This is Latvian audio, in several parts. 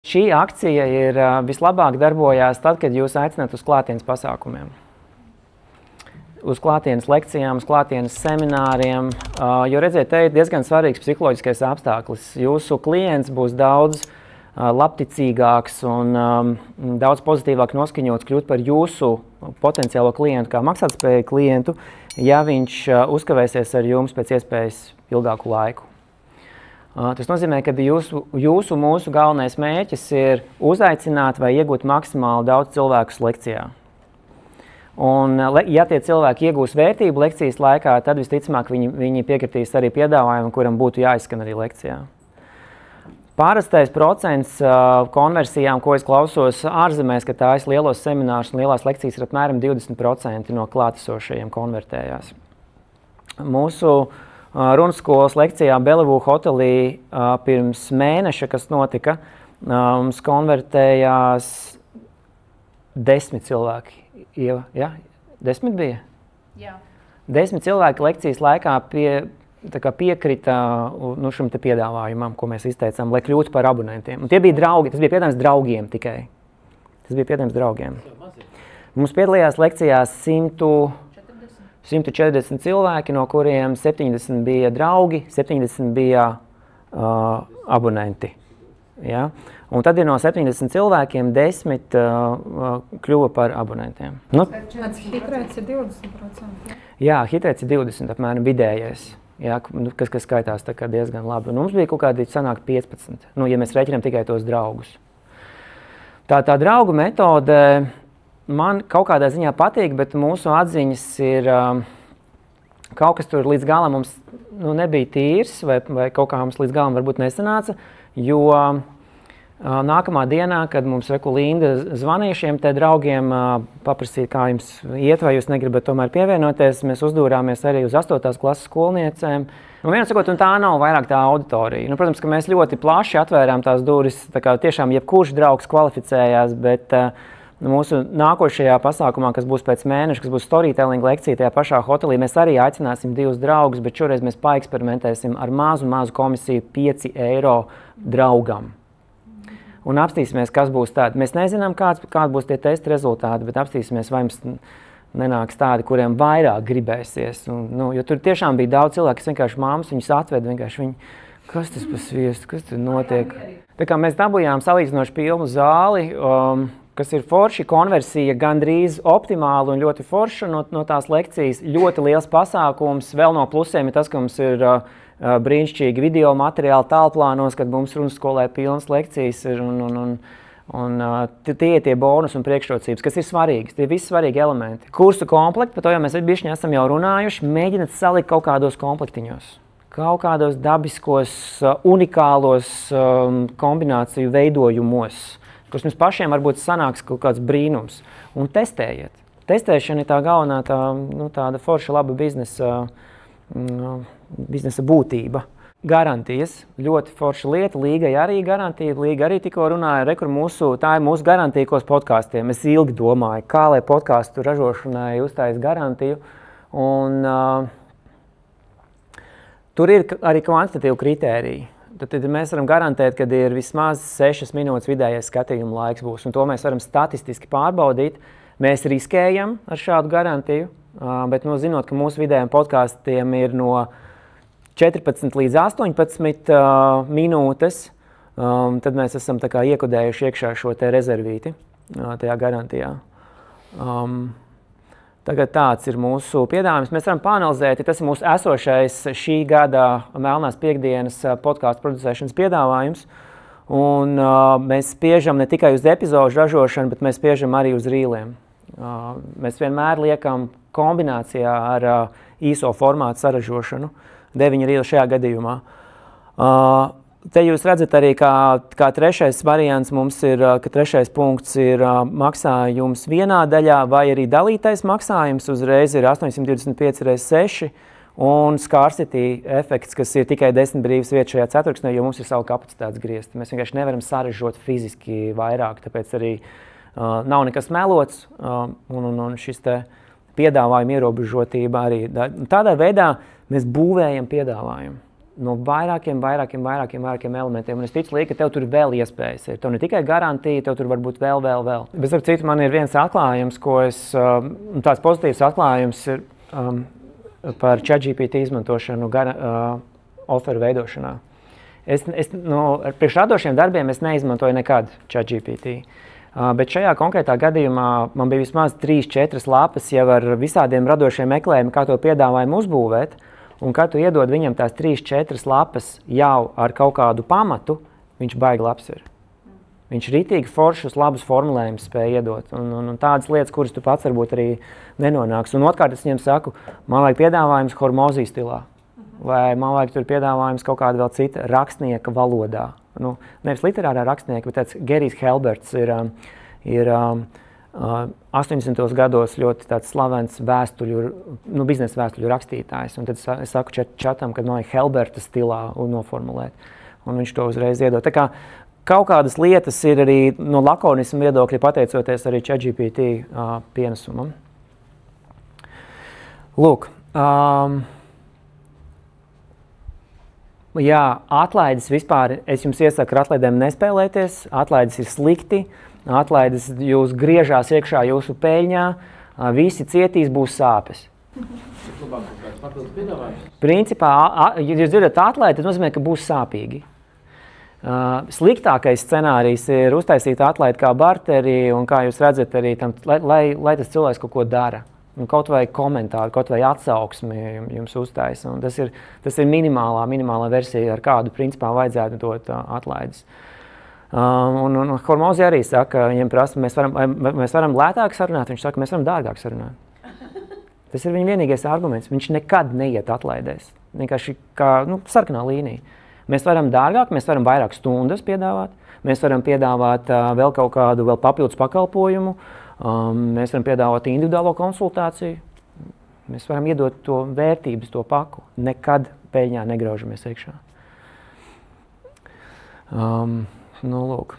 Šī akcija ir vislabāk darbojās tad, kad jūs aicināt uz klātienes pasākumiem. Uz klātienes lekcijām, uz klātienes semināriem, jo redziet, te ir diezgan svarīgs psiholoģiskais apstākļus. Jūsu klients būs daudz labticīgāks un daudz pozitīvāk noskaņots kļūt par jūsu potenciālo klientu, kā maksātspēju klientu, ja viņš uzkavēsies ar jums pēc iespējas ilgāku laiku. Tas nozīmē, ka mūsu galvenais mērķis ir uzaicināt vai iegūt maksimāli daudz cilvēkus lekcijā. Un, ja tie cilvēki iegūs vērtību lekcijas laikā, tad visticamāk viņi piekritīs arī piedāvājumu, kuram būtu jāizskan arī lekcijā. Pārastais procents konversijām, ko es klausos ārzemēs, ka tā es lielos seminārus un lielās lekcijas ir apmēram 20% no klātesošajiem konvertējās. Mūsu runas skolas lekcijā Bellevue hotelī pirms mēneša, kas notika, mums konvertējās 10 cilvēki. Ja? 10 bija? Jā. 10 cilvēki lekcijas laikā piekrita šim te piedāvājumam, ko mēs izteicām, lai kļūtu par abonentiem. Un tie bija draugi, tas bija piedāvājums draugiem tikai. Tas bija piedāvājums draugiem. Mums piedalījās lekcijās 140 cilvēki, no kuriem 70 bija draugi, 70 bija abonenti. Ja? Un tad no 70 cilvēkiem 10 kļuva par abonentiem. Nu, Hitrēts ir 20%. Jā, hitrēts ir 20 apmēram vidējais, ja, kas skaitās tā kā diezgan labi. Un mums bija kaut kādi sanāk 15, ja mēs rēķinām tikai tos draugus. Tā draugu metode man kaut kādā ziņā patīk, bet mūsu atziņas ir kaut kas tur līdz galam mums nebija tīrs, vai kaut kā mums līdz galam varbūt nesanāca, jo nākamā dienā, kad mums Linda zvanīja šiem te draugiem, paprasīja, kā jums iet, vai jūs negribat tomēr pievienoties, mēs uzdūrāmies arī uz 8. klases skolniecēm. Vienot sakot, un tā nav vairāk tā auditorija. Protams, ka mēs ļoti plaši atvērām tās durvis, tā kā tiešām jebkurš draugs kvalificējās, bet mūsu nākošajā pasākumā, kas būs pēc mēneša, kas būs storytelling lekcija tajā pašā hotelī, mēs arī aicināsim 2 draugus, bet šoreiz mēs paeksperimentēsim ar mazu komisiju 5 eiro draugam. Un apstīsimies, kas būs tādi. Mēs nezinām, kādi būs tie testa rezultāti, bet apstīsimies, vai mums nenāks tādi, kuriem vairāk gribēsies. Jo tur tiešām bija daudz cilvēku, kas vienkārši māmas viņus atved, vienkārši viņi, kas tas pa sviestu, kas tur notiek? Tā kā mēs dabūjām salīdzinoši pilnu zāli, kas ir forši, konversija gandrīz optimāli un ļoti forša no tās lekcijas. Ļoti liels pasākums, vēl no plusiem ir tas, ka mums ir brīnišķīgi video materiāli tālplānos, kad mums runas skolē pilnas lekcijas ir, un tie ir tie bonus un priekšrocības, kas ir svarīgas, tie visi svarīgi elementi. Kursu komplekti, par to jau mēs bišķiņi esam jau runājuši, mēģināt salikt kaut kādos komplektiņos, kaut kādos dabiskos, unikālos kombināciju veidojumos, kurus mums pašiem varbūt sanāks kaut kāds brīnums, un testējiet. Testēšana ir tā galvenā tāda forša laba biznesa būtība. Garantijas, ļoti forša lieta, Līgai arī garantija, Līga arī tikko runāja, tā ir mūsu garantija, kos podkāstiem. Es ilgi domāju, kā lai podkāstu ražošanai uztais garantiju, un tur ir arī kvantitatīvi kritēriji. Tad mēs varam garantēt, ka ir vismaz 6 minūtes vidējais skatījuma laiks būs, un to mēs varam statistiski pārbaudīt. Mēs riskējam ar šādu garantiju, bet zinot, ka mūsu vidējiem podkāstiem ir no 14 līdz 18 minūtes, tad mēs esam tā kā iekodējuši iekšā šo te rezervīti tajā garantijā. Tagad tāds ir mūsu piedāvājums. Mēs varam pāanalizēt, tas ir mūsu esošais šī gada Melnās piekdienas podkāstu producēšanas piedāvājums. Un mēs spiežam ne tikai uz epizodu ražošanu, bet mēs spiežam arī uz rīliem. Mēs vienmēr liekam kombinācijā ar īso formātu saražošanu. 9 rīli šajā gadījumā. Te jūs redzat arī, kā trešais variants mums ir, ka trešais punkts ir maksājums vienā daļā vai arī dalītais maksājums. Uzreiz ir 825 x 6 un scarcity efekts, kas ir tikai 10 brīvas vietas šajā ceturksnē, jo mums ir savu kapacitātes griezti. Mēs vienkārši nevaram saražot fiziski vairāk, tāpēc arī nav nekas melots un šis te piedāvājuma ierobežotība arī. Tādā veidā mēs būvējam piedāvājumu. no vairākiem elementiem. Un es ticu, ka tev tur vēl iespējas ir. Tev ne tikai garantija, tev tur var būt vēl. Bet ar citu man ir viens atklājums, tāds pozitīvs atklājums ir par ChatGPT izmantošanu oferu veidošanā. Priekš radošiem darbiem es neizmantoju nekad ChatGPT. Bet šajā konkrētā gadījumā man bija vismaz 3-4 lapas jau ar visādiem radošiem meklējumiem, kā to piedāvājumu uzbūvēt. Un kad tu iedod viņam tās 3-4 lapas jau ar kaut kādu pamatu, viņš baigi labs ir. Viņš ritīgi foršus, labus formulējumus spēja iedot. Un tādas lietas, kuras tu pats varbūt arī nenonāks. Un otrkārt es viņam saku, man vajag piedāvājums Hormozī stilā. Vai man vajag tur piedāvājums kaut kāda vēl cita rakstnieka valodā. Nevis literārā rakstnieka, bet tāds Gerijs Helberts ir 80. gados ļoti tāds slavens biznesa vēstuļu rakstītājs. Un tad es saku čatam, ka vajag Helberta stilā noformulēt. Un viņš to uzreiz iedod. Tā kā kaut kādas lietas ir arī no lakonisma viedokļa pateicoties arī ChatGPT pienesumam. Lūk. Jā, atlaides vispār, es jums iesaku ar atlaidēm nespēlēties, atlaides ir slikti, atlaides jūs griežās iekšā jūsu peļņā, visi cietīs, būs sāpes. Principā, ja jūs dzirdat atlaidi, tas nozīmē, ka būs sāpīgi. Sliktākais scenārijs ir uztaisīt atlaidi kā barteri, un kā jūs redzat arī tam, lai tas cilvēks kaut ko dara. Un kaut vai komentāru, kaut vai atsauksmi jums uztaisa. Un tas ir minimālā versija, ar kādu principā vajadzētu dot atlaides. Un Hormozī arī saka, viņiem prasa, mēs varam lētāk sarunāt, viņš saka, mēs varam dārgāk sarunāt. Tas ir viņa vienīgais arguments. Viņš nekad neiet atlaidēs. Vienkārši kā sarkanā līnija. Mēs varam dārgāk, mēs varam vairāk stundas piedāvāt, mēs varam piedāvāt vēl kaut kādu vēl papildus pakalpojumu. Mēs varam piedāvāt individuālo konsultāciju, mēs varam iedot to vērtības, to paku. Nekad peļņā negraužamies iekšā. Lūk.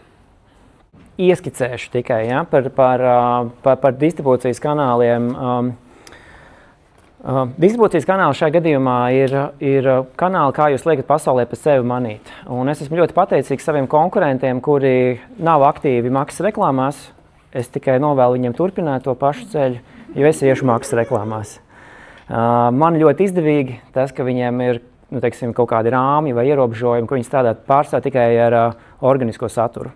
Ieskicēšu tikai par distribūcijas kanāliem. Distribūcijas kanāli šajā gadījumā ir kanāli, kā jūs liekat pasaulē pa sevi manīt. Un es esmu ļoti pateicīgs saviem konkurentiem, kuri nav aktīvi maksas reklāmās. Es tikai novēlu viņiem turpināt to pašu ceļu, jo es iešu maksas reklāmās. Man ļoti izdevīgi tas, ka viņiem ir kaut kādi rāmji vai ierobežojumi, ka viņi strādā pārstāv tikai ar organisko saturu.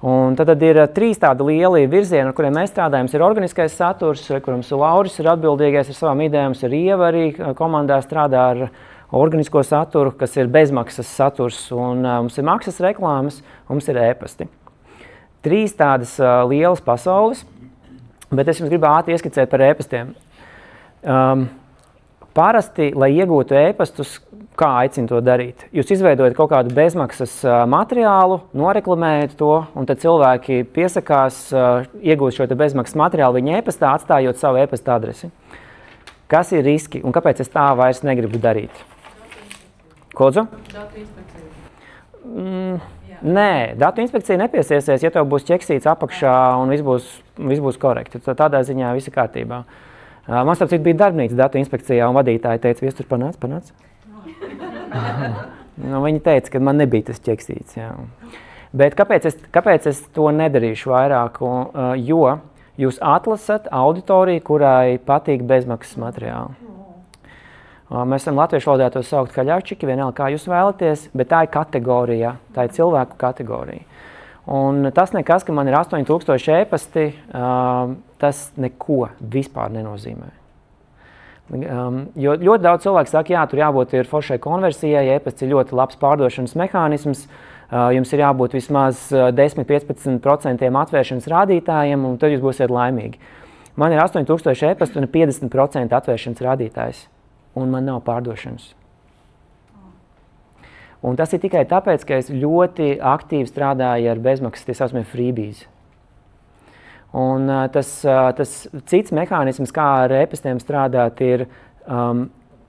Un tad ir 3 tādi lieli virzieni, ar kuriem mēs strādājam. Ir organiskais saturs, kuram Lauris ir atbildīgais ar savām idejām, ir Ieva arī komandā strādā ar organisko saturu, kas ir bezmaksas saturs, un mums ir maksas reklāmas, mums ir e-pasti. 3 tādas lielas pasaules, bet es jums gribu ātri ieskicēt par e-pastiem. Parasti, lai iegūtu e-pastus, kā aicinu to darīt? Jūs izveidojat kaut kādu bezmaksas materiālu, noreklamējat to, un tad cilvēki piesakās iegūt šo bezmaksas materiālu viņa e-pastā, atstājot savu e-pasta adresi. Kas ir riski un kāpēc es tā vairs negribu darīt? Kodzu? Datu inspekcija. Nē, datu inspekcija nepiesiesies, ja tev būs ķeksīts apakšā un viss būs korekti. Tādā ziņā viss ir kārtībā. Man starp citu bija darbnīca datu inspekcijā un vadītāji teica, vies tur panāc. Viņi teica, ka man nebija tas ķeksīts. Jā. Bet kāpēc es to nedarīšu vairāk? Jo jūs atlasat auditoriju, kurai patīk bezmaksas materiāli. Mēs esam latviešu valodā to saukt kaļāčiki, vienalga kā jūs vēlaties, bet tā ir kategorija, tā ir cilvēku kategorija. Un tas nekas, ka man ir 8000 e-pasti, tas neko vispār nenozīmē. Jo ļoti daudz cilvēku saka, jā, tur jābūt ir foršai konversijai, e-pasts ir ļoti labs pārdošanas mehānisms, jums ir jābūt vismaz 10–15% atvēršanas rādītājiem, un tad jūs būsiet laimīgi. Man ir 8000 e-pasti un 50% atvēršanas rādītājs. Un man nav pārdošanas. Un tas ir tikai tāpēc, ka es ļoti aktīvi strādāju ar bezmaksas tie saucamie freebies. Un tas cits mehānisms, kā ar e-pastiem strādāt, ir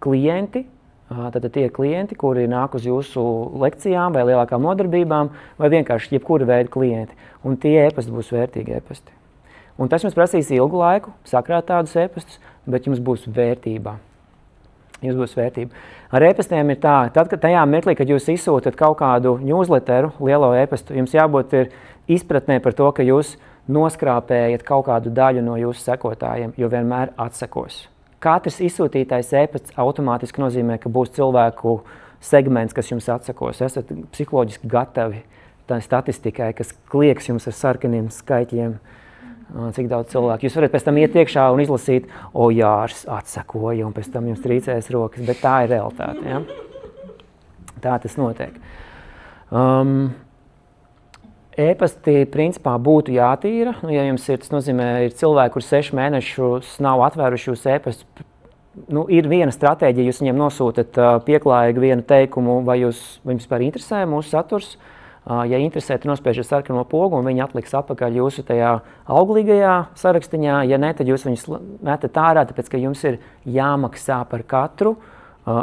klienti. Tātad tie ir klienti, kuri nāk uz jūsu lekcijām vai lielākām nodarbībām, vai vienkārši jebkura veida klienti. Un tie e-pasti būs vērtīgi e-pasti. Un tas jums prasīs ilgu laiku, sakrāt tādus e-pastus, bet jums būs vērtībā. Jums būs vērtība. Ar e-pastiem ir tā, tad, kad tajā mirklī, kad jūs izsūtat kaut kādu newsletteru, lielo e-pastu, jums jābūt ir izpratnē par to, ka jūs noskrāpējat kaut kādu daļu no jūsu sekotājiem, jo vienmēr atsekos. Katrs izsūtītais e-pasts automātiski nozīmē, ka būs cilvēku segments, kas jums atsekos. Esat psiholoģiski gatavi tā statistikai, kas klieks jums ar sarkaniem skaitļiem. Cik daudz cilvēku. Jūs varat pēc tam iet iekšā un izlasīt, Jārs atsakoja, un pēc tam jums trīcēs rokas, bet tā ir realitāte. Ja? Tā tas notiek. E-pasti principā būtu jātīra. Ja jums ir, tas nozīmē, ir cilvēki, kur 6 mēnešus nav atvēruši jūs e-pastu, ir viena stratēģija, jūs viņiem nosūtat pieklājīgi vienu teikumu, vai jums vispār interesē mūsu saturs. Ja interesē, tad nospiežat sarkano pogu un viņi atliks atpakaļ jūsu tajā auglīgajā sarakstiņā. Ja ne, tad jūs viņus metat ārā, tāpēc, ka jums ir jāmaksā par katru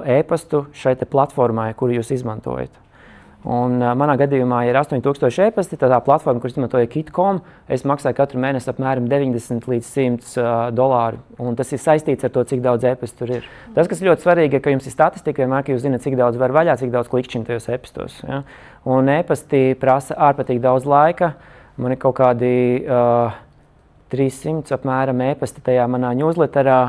e-pastu šai te platformai, kuru jūs izmantojat. Un manā gadījumā ir 8000 e-pasti, tā platforma, kur izmantoja Kit.com, es maksāju katru mēnesi apmēram 90 līdz $100, un tas ir saistīts ar to, cik daudz e-pastu tur ir. Tas, kas ir ļoti svarīgi, ka jums ir statistika, vienmēr, ka jūs zināt, cik daudz var vaļā, cik daudz klikšķina tajos e-pastos. Ja? Un e-pasti prasa ārprātīgi daudz laika. Man ir kaut kādi 300 apmēram e-pasti tajā manā newsletterā.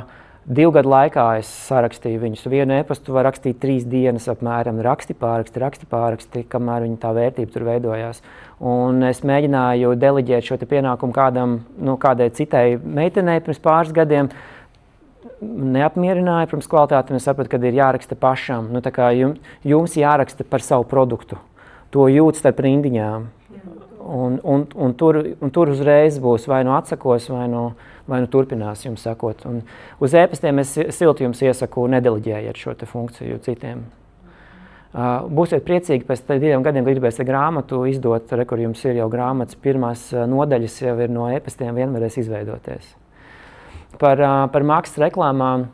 2 gadu laikā es sarakstīju viņus. Vienu e-pastu var rakstīt 3 dienas apmēram. Raksti, pārraksti, kamēr viņa tā vērtība tur veidojās. Un es mēģināju deleģēt šo te pienākumu kādai citai meitenei pirms pāris gadiem. Neapmierināja pirms kvalitāti, un es sapratu, ka ir jāraksta pašam. Tā kā jums jāraksta par savu produktu. To jūt starp rindiņām. Un tur uzreiz būs vai nu atsakos, vai nu turpinās jums sakot. Un uz e-pastiem es silti jums iesaku nedeleģējiet šo te funkciju citiem. Būsiet priecīgi pēc 2 gadiem, kad gribēsiet grāmatu izdot, kur jums ir jau grāmatas, pirmās nodaļas jau ir no e-pastiem, vienvarēs izveidoties. Par maksas reklāmām.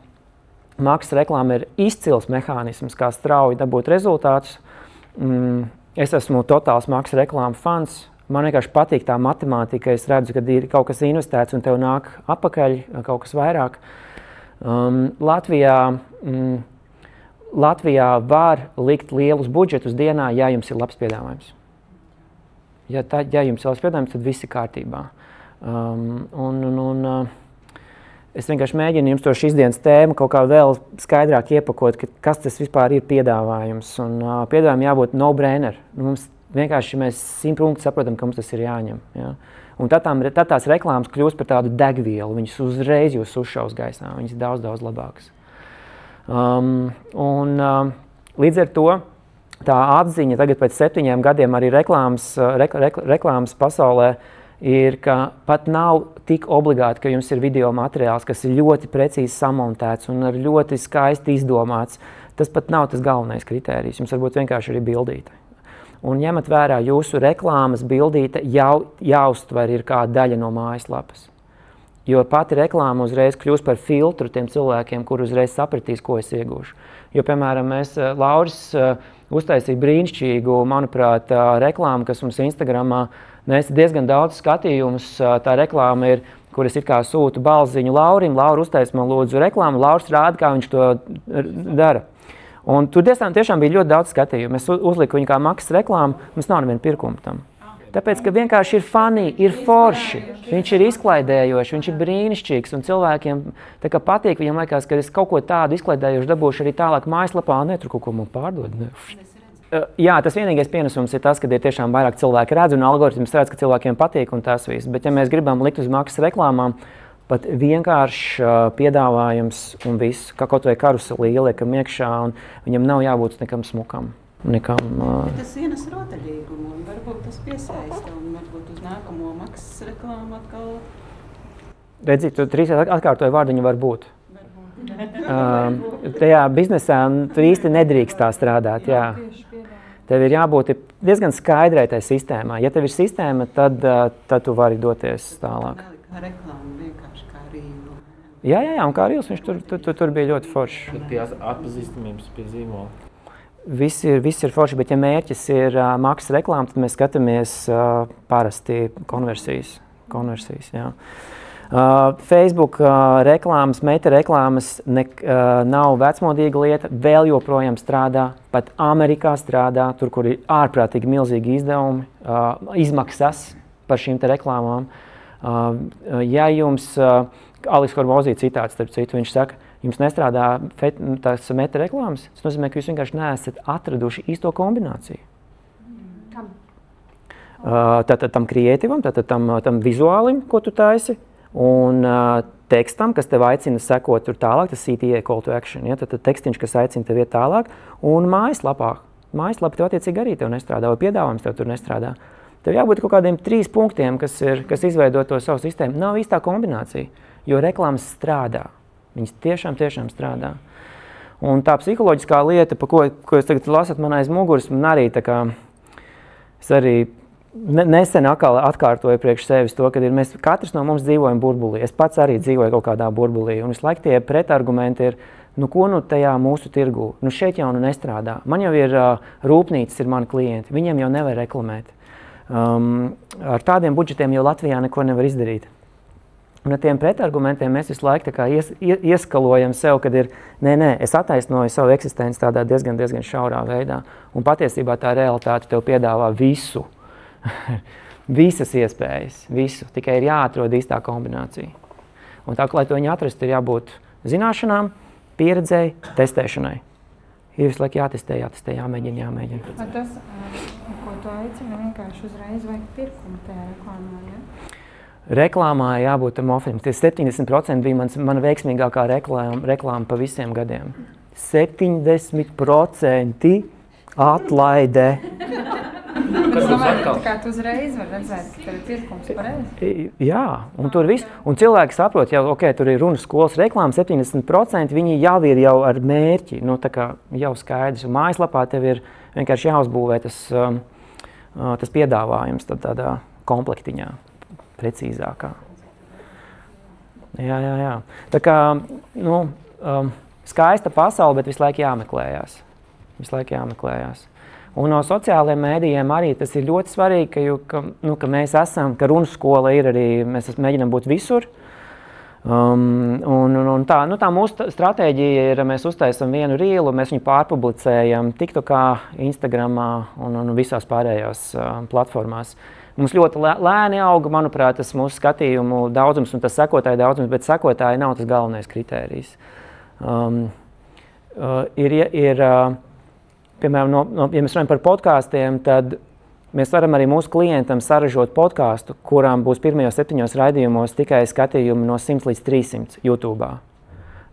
Maksas reklāma ir izcils mehānisms, kā strauji dabūt rezultātus. Es esmu totāls maksas reklāma fans. Man vienkārši patīk tā matemātika, es redzu, kad ir kaut kas investēts un tev nāk atpakaļ kaut kas vairāk. Latvijā var likt lielus budžetus dienā, ja jums ir labs piedāvājums. Ja jums ir labs piedāvājums, tad viss ir kārtībā. Es vienkārši mēģinu jums to šīs dienas tēmu kaut kā vēl skaidrāk iepakot, kas tas vispār ir piedāvājums. Un piedāvājumi jābūt no-brainer. Mums vienkārši mēs 100% saprotam, ka mums tas ir jāņem. Ja? Un tad tās reklāmas kļūst par tādu degvielu. Viņas uzreiz jūs uzšaus gaisā. Viņas ir daudz, daudz labākas. Līdz ar to tā atziņa tagad pēc 7 gadiem arī reklāmas pasaulē ir, ka pat nav tik obligāti, ka jums ir video materiāls, kas ir ļoti precīzi samontēts un ar ļoti skaisti izdomāts. Tas pat nav tas galvenais kritērijs. Jums varbūt vienkārši arī bildīte. Un ņemat vērā jūsu reklāmas bildīte jāuztver ir kā daļa no mājaslapas. Jo pati reklāma uzreiz kļūst par filtru tiem cilvēkiem, kur uzreiz sapratīs, ko es iegūšu. Jo, piemēram, Lauris uztaisīja brīnišķīgu, manuprāt, reklāmu, kas mums Instagramā nes diezgan daudz skatījumus. Tā reklāma ir, kur es it kā sūtu balziņu Laurim. Laura uztais man lūdzu reklāmu, Lauris rāda, kā viņš to dara. Un tur tiešām bija ļoti daudz skatījumu. Es uzliku viņu kā maksas reklāmu, mums nav neviena pirkuma tam. Tāpēc, ka vienkārši ir funny, ir forši, viņš ir izklaidējoši, viņš ir brīnišķīgs un cilvēkiem tā kā patīk, viņam liekas, ka es kaut ko tādu izklaidējošu dabūšu arī tālāk mājaslapā, tur kaut ko man pārdod. Jā, tas vienīgais pienesums ir tas, ka ir tiešām vairāk cilvēki redz un algoritms redz, ka cilvēkiem patīk un tas viss. Bet ja mēs gribam likt uz maksas reklāmām, pat vienkārši piedāvājums un viss, kā kaut vai karuseli ieliekam iekšā un viņam nav jābūt nekam smukam. Tas ienes rotaļīgumu un varbūt tas piesaista un varbūt uz nākamo maksas reklāmu atkal. Redzi, tu 3 atkārtoji vārdiņu var būt. Tajā biznesā tu īsti nedrīkst tā strādāt. Jā. Tev ir jābūt diezgan skaidrai tai sistēmā. Ja tev ir sistēma, tad tu vari doties tālāk. Kā reklāma vienkārši kā rīlu. Jā, un kā rīls viņš tur bija ļoti foršs. Tad pie atpazīstamības, pie zīmola. Viss ir forši, bet ja mērķis ir maksas reklāma, tad mēs skatāmies parasti konversijas. Jā. Facebook reklāmas, meta reklāmas nav vecmodīga lieta, vēl joprojām strādā, pat Amerikā strādā, tur, kur ir ārprātīgi milzīgi izdevumi, izmaksas par šīm te reklāmām. Ja jums, Aleks Hormozī citāts, starp citu, viņš saka, jums nestrādā tās meta reklāmas, tas nozīmē, ka jūs vienkārši neesat atraduši īsto kombināciju. Tātad tam kreatīvam, tātad tam vizuālim, ko tu taisi, un tekstam, kas tev aicina sekot tur tālāk, tas CTA, call to action, ja? Tad tekstiņš, kas aicina tev iet tālāk, un mājaslapā. Mājaslapa tev attiecīgi arī tev nestrādā, vai piedāvājums tev tur nestrādā. Tev jābūt kaut kādiem 3 punktiem, kas izveido to savu sistēmu. Nav īstā kombinācija, jo reklāmas strādā. Viņas tiešām strādā. Un tā psiholoģiskā lieta, pa ko jūs tagad lasat man aiz muguras, man arī tā kā, es arī nesen atkārtoju priekš sevis to, ka katrs no mums dzīvojam burbulī. Es pats arī dzīvoju kaut kādā burbulī. Un visu laiku tie pretargumenti ir, ko tajā mūsu tirgū? Šeit jau nestrādā. Man jau ir rūpnīcas, ir mani klienti. Viņiem jau nevar reklamēt. Ar tādiem budžetiem jau Latvijā neko nevar izdarīt. Un ar tiem pretargumentiem mēs visu laiku tā kā ieskalojam sev, kad ir, es attaisnoju savu eksistenci tādā diezgan šaurā veidā. Un patiesībā tā realitāte tev piedāvā visu. Visas iespējas, visu, tikai ir jāatrod īstā kombinācija. Un tā, lai to viņi atrastu, ir jābūt zināšanām, pieredzei, testēšanai. Ir visu laiku jātestē, jāmēģina. Vai tas, ko tu aicini, vienkārši uzreiz vajag pirkumu tajā reklāmā, ja? Reklāmā jābūt tam offerim. 70% bija mana veiksmīgākā reklāma pa visiem gadiem. 70% atlaide. Es domāju, ka tu uzreiz var redzēt, ka tev ir pirkums pareizi. Jā, un tur viss. Un cilvēki saprot, tur ir runas skolas reklāma, 70% viņi jau ir ar mērķi, tā kā jau skaidrs. Un mājaslapā tev ir vienkārši jāuzbūvē tas piedāvājums tādā komplektiņā, precīzākā. Jā. Tā kā, skaista pasaule, bet visu laiku jāmeklējās. Un no sociālajiem mēdījiem arī tas ir ļoti svarīgi, ka mēs esam, ka runas skola ir arī, mēs mēģinām būt visur. Tā mūsu stratēģija ir, mēs uztaisam vienu rīlu, mēs viņu pārpublicējam TikTokā, Instagramā un visās pārējās platformās. Mums ļoti lēni auga, manuprāt, tas mūsu skatījumu daudzums un tas sekotāju daudzums, bet sekotāji nav tas galvenais kritērijs. Piemēram, ja mēs runājam par podkāstiem, tad mēs varam arī mūsu klientam saražot podkāstu, kurām būs pirmajos 7 raidījumos tikai skatījumi no 100 līdz 300 YouTube,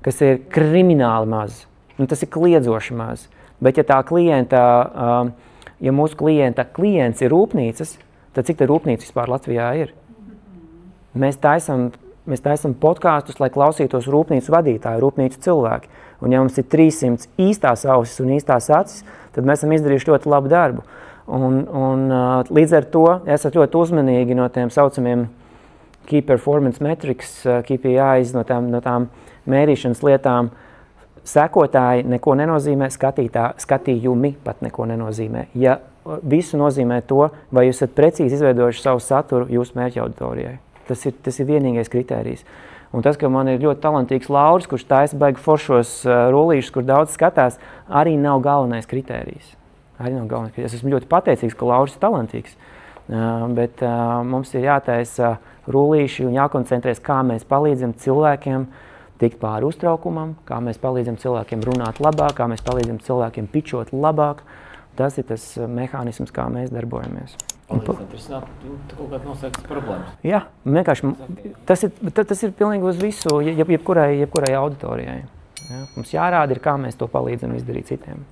kas ir krimināli maz. Tas ir kliedzoši maz. Bet ja ja mūsu klients ir rūpnīcas, tad cik te rūpnīcas vispār Latvijā ir? Mēs taisam podkāstus, lai klausītos rūpnīcu vadītāji, rūpnīcu cilvēki. Un ja mums ir 300 īstās ausis un īstās acis, tad mēs esam izdarījuši ļoti labu darbu. Un līdz ar to esat ļoti uzmanīgi no tiem saucamiem Key Performance Metrics, KPIs, no tām mērīšanas lietām. Sekotāji neko nenozīmē, skatījumi pat neko nenozīmē. Ja visu nozīmē to, vai jūs esat precīzi izveidojuši savu saturu jūsu mērķa auditorijai. Tas ir vienīgais kritērijs. Un tas, ka man ir ļoti talantīgs Lauris, kurš taisa baigi foršos rullīšus, kur daudz skatās, arī nav galvenais kritērijs. Es esmu ļoti pateicīgs, ka Lauris ir talantīgs, bet mums ir jātaisa rullīši un jākoncentrēs, kā mēs palīdzam cilvēkiem tikt pāri uztraukumam, kā mēs palīdzam cilvēkiem runāt labāk, kā mēs palīdzam cilvēkiem pičot labāk. Tas ir tas mehānisms, kā mēs darbojamies. Palīdzēt risināt kaut kādas noslēgtas problēmas. Jā, vienkārši tas ir pilnīgi uz visu, jebkurai auditorijai. Ja? Mums jārāda ir, kā mēs to palīdzam izdarīt citiem.